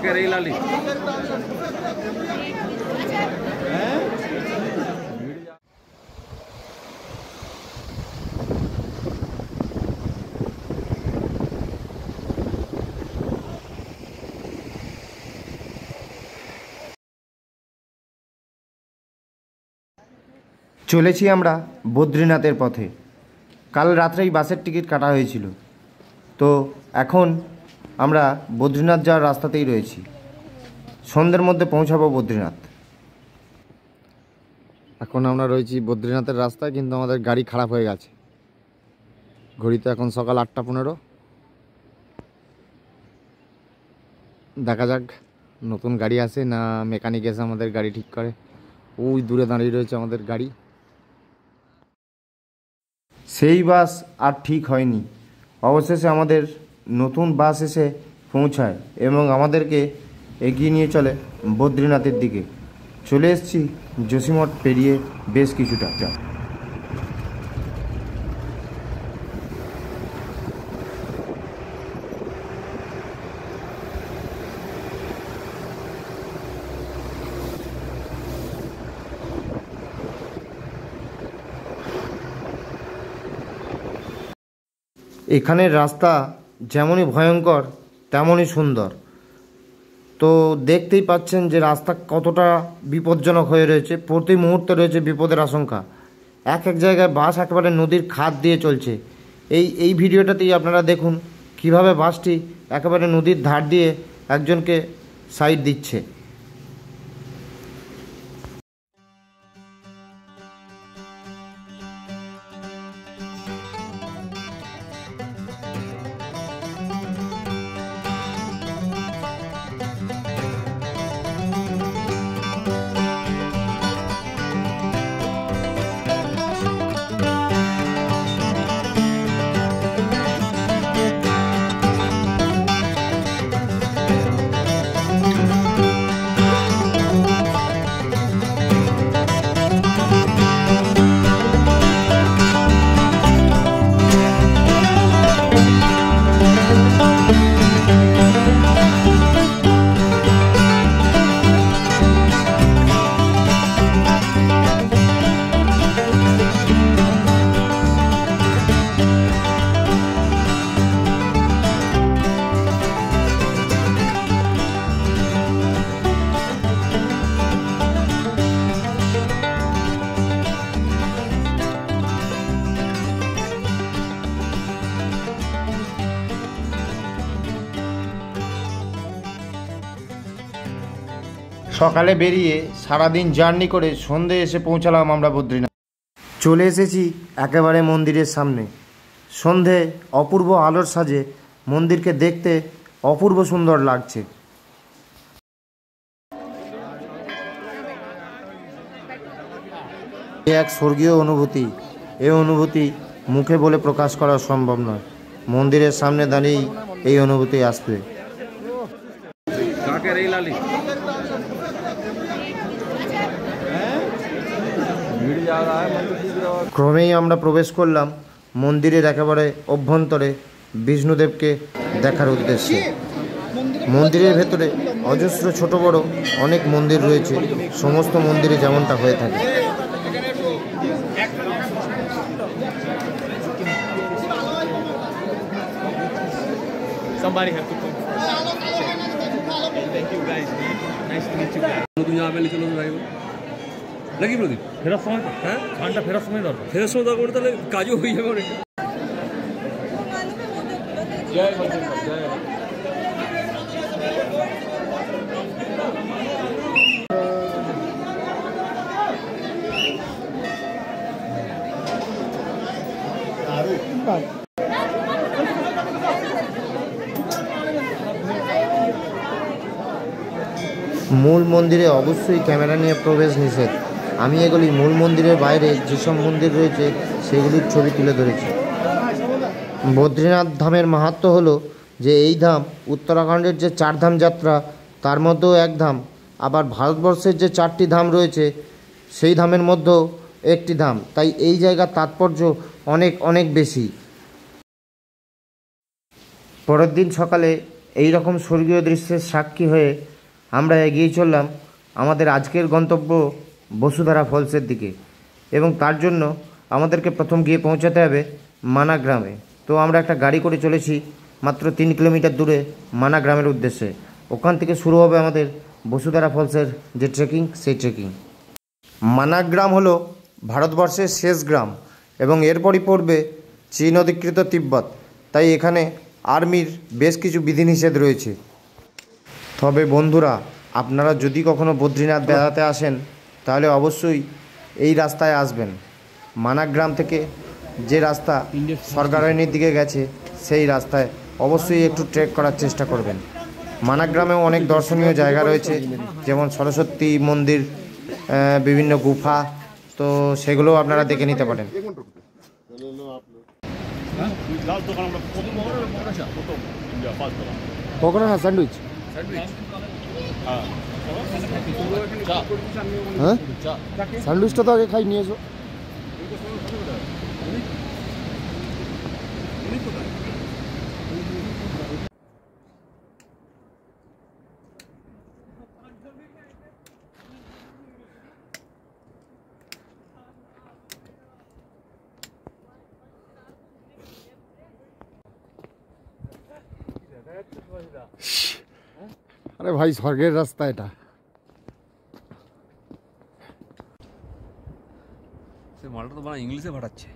कह रही लाली? চলেছি আমরা বদ্রীনাথের পথে। কাল রাত্রেই বাসের টিকিট কাটা হয়েছিল, তো এখন আমরা বদ্রীনাথ যাওয়ার রাস্তাতেই রয়েছি। সন্ধ্যের মধ্যে পৌঁছাবো বদ্রীনাথ। এখন আমরা রয়েছি বদ্রীনাথের রাস্তায়, কিন্তু আমাদের গাড়ি খারাপ হয়ে গেছে। ঘড়িতে এখন সকাল 8:15। দেখা যাক নতুন গাড়ি আসে না মেকানিক এসে আমাদের গাড়ি ঠিক করে। ওই দূরে দাঁড়িয়ে রয়েছে আমাদের গাড়ি। সেই বাস আর ঠিক হয়নি। অবশেষে আমাদের নতুন বাস এসে পৌঁছায় এবং আমাদেরকে এগিয়ে নিয়ে চলে বদ্রীনাথের দিকে। চলে এসেছি যোশীমঠ পেরিয়ে বেশ কিছুটা। এখানের রাস্তা যেমনই ভয়ঙ্কর তেমনই সুন্দর। তো দেখতেই পাচ্ছেন যে রাস্তা কতটা বিপজ্জনক হয়ে রয়েছে। প্রতি মুহূর্তে রয়েছে বিপদের আশঙ্কা। এক এক জায়গায় বাস একেবারে নদীর খাদ দিয়ে চলছে। এই ভিডিওটাতেই আপনারা দেখুন কিভাবে বাসটি একেবারে নদীর ধার দিয়ে একজনকে সাইড দিচ্ছে। সকালে বেরিয়ে সারাদিন জার্নি করে সন্ধে এসে পৌঁছালাম আমরা বদ্রীনাথ। চলে এসেছি একেবারে মন্দিরের সামনে। সন্ধে অপূর্ব আলোর সাজে মন্দিরকে দেখতে অপূর্ব সুন্দর লাগছে। এক স্বর্গীয় অনুভূতি। এই অনুভূতি মুখে বলে প্রকাশ করা সম্ভব নয়। মন্দিরের সামনে দাঁড়িয়েই এই অনুভূতি আসবে। ক্রমেই আমরা প্রবেশ করলাম মন্দিরের একেবারে অভ্যন্তরে বিষ্ণুদেবকে দেখার উদ্দেশ্যে। মন্দিরের ভেতরে অজস্র ছোট বড় অনেক মন্দির রয়েছে, সমস্ত মন্দিরে যেমনটা হয়ে থাকে। Somebody have to come. Thank you guys. Nice to meet you guys. নতুন জামা পেলে চলো যাইব নাকি প্রদীপ? ফেরার সময়, হ্যাঁ ঘন্টা ফেরার সময় দরকার। ফেরার সময় দরকার তাহলে কাজও হয়ে যাবে অনেক। জয় বদ্রীনাথ, জয়। মূল মন্দিরে অবশ্যই ক্যামেরা নিয়ে প্রবেশ নিষেধ। আমি এগুলি মূল মন্দিরের বাইরে যেসব মন্দির রয়েছে সেগুলির ছবি তুলে ধরেছি। বদ্রীনাথ ধামের মাহাত্ম্য হলো যে এই ধাম উত্তরাখণ্ডের যে 4 ধাম যাত্রা তার মধ্যেও এক ধাম, আবার ভারতবর্ষের যে 4টি ধাম রয়েছে সেই ধামের মধ্যেও একটি ধাম। তাই এই জায়গার তাৎপর্য অনেক অনেক বেশি। পরের দিন সকালে এই রকম স্বর্গীয় দৃশ্যের সাক্ষী হয়ে আমরা এগিয়ে চললাম আমাদের আজকের গন্তব্য বসুধারা ফলসের দিকে, এবং তার জন্য আমাদেরকে প্রথম গিয়ে পৌঁছাতে হবে মানা গ্রামে। তো আমরা একটা গাড়ি করে চলেছি মাত্র 3 কিলোমিটার দূরে মানা গ্রামের উদ্দেশ্যে। ওখান থেকে শুরু হবে আমাদের বসুধারা ফলসের যে ট্রেকিং, সেই ট্রেকিং। মানা গ্রাম হলো ভারতবর্ষের শেষ গ্রাম এবং এরপরই পড়বে চীন অধিকৃত তিব্বত, তাই এখানে আর্মির বেশ কিছু বিধিনিষেধ রয়েছে। তবে বন্ধুরা, আপনারা যদি কখনো বদ্রীনাথ বেড়াতে আসেন তাহলে অবশ্যই এই রাস্তায় আসবেন। মানা গ্রাম থেকে যে রাস্তা স্বর্গারণ্যের দিকে গেছে সেই রাস্তায় অবশ্যই একটু ট্রেক করার চেষ্টা করবেন। মানা গ্রামেও অনেক দর্শনীয় জায়গা রয়েছে, যেমন সরস্বতী মন্দির, বিভিন্ন গুফা, তো সেগুলোও আপনারা দেখে নিতে পারেন। পকোড়া না স্যান্ডউইচ? হ্যাঁ, স্যান্ডউইচটা তো আগে খাই, নিয়ে এসো। আরে ভাই, স্বর্গের রাস্তা এটা। সে মালটা তো বানা ইংলিশে ভাটাচ্ছে।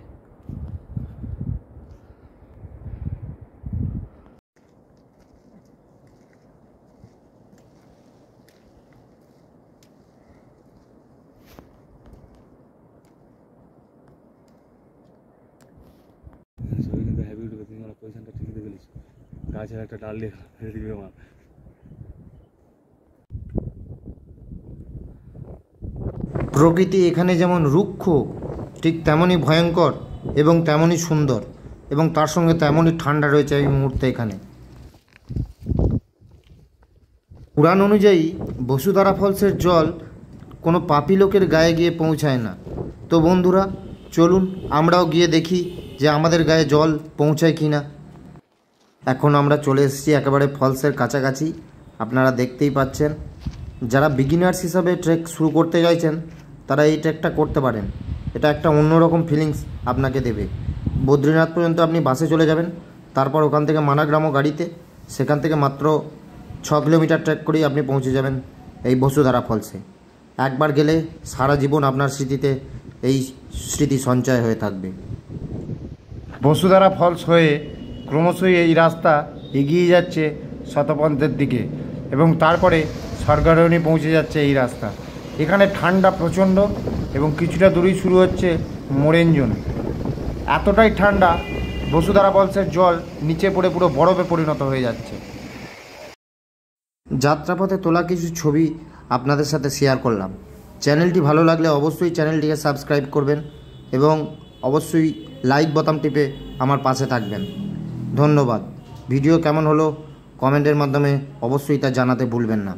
পজিশনটা ঠিক দেখেছিস, গাছের একটা ডাল দিয়ে ফেলে দিবে আমার। প্রকৃতি এখানে যেমন রুক্ষ, ঠিক তেমনই ভয়ঙ্কর এবং তেমনই সুন্দর, এবং তার সঙ্গে তেমনই ঠান্ডা রয়েছে এই মুহূর্তে এখানে। পুরাণ অনুযায়ী বসুধারা ফলসের জল কোনো পাপী লোকের গায়ে গিয়ে পৌঁছায় না। তো বন্ধুরা, চলুন আমরাও গিয়ে দেখি যে আমাদের গায়ে জল পৌঁছায় কি না। এখন আমরা চলে এসেছি একেবারে ফলসের কাছাকাছি। আপনারা দেখতেই পাচ্ছেন, যারা বিগিনার্স হিসাবে ট্রেক শুরু করতে চাইছেন তারা এই ট্রেকটা করতে পারেন। এটা একটা অন্যরকম ফিলিংস আপনাকে দেবে। বদ্রীনাথ পর্যন্ত আপনি বাসে চলে যাবেন, তারপর ওখান থেকে মানাগ্রামও গাড়িতে, সেখান থেকে মাত্র 6 কিলোমিটার ট্রেক করেই আপনি পৌঁছে যাবেন এই বসুধারা ফলসে। একবার গেলে সারা জীবন আপনার স্মৃতিতে এই স্মৃতি সঞ্চয় হয়ে থাকবে। বসুধারা ফলস হয়ে ক্রমশই এই রাস্তা এগিয়ে যাচ্ছে শতপন্থের দিকে, এবং তারপরে স্বর্গারোহণে পৌঁছে যাচ্ছে এই রাস্তা। এখানে ঠান্ডা প্রচণ্ড, এবং কিছুটা দূরেই শুরু হচ্ছে মোরেঞ্জন। এতটাই ঠান্ডা, বসুধারা ফলসের জল নিচে পড়ে পুরো বরফে পরিণত হয়ে যাচ্ছে। যাত্রাপথে তোলা কিছু ছবি আপনাদের সাথে শেয়ার করলাম। চ্যানেলটি ভালো লাগলে অবশ্যই চ্যানেলটিকে সাবস্ক্রাইব করবেন এবং অবশ্যই লাইক বোতাম টিপে আমার পাশে থাকবেন। ধন্যবাদ। ভিডিও কেমন হলো কমেন্টের মাধ্যমে অবশ্যই তা জানাতে ভুলবেন না।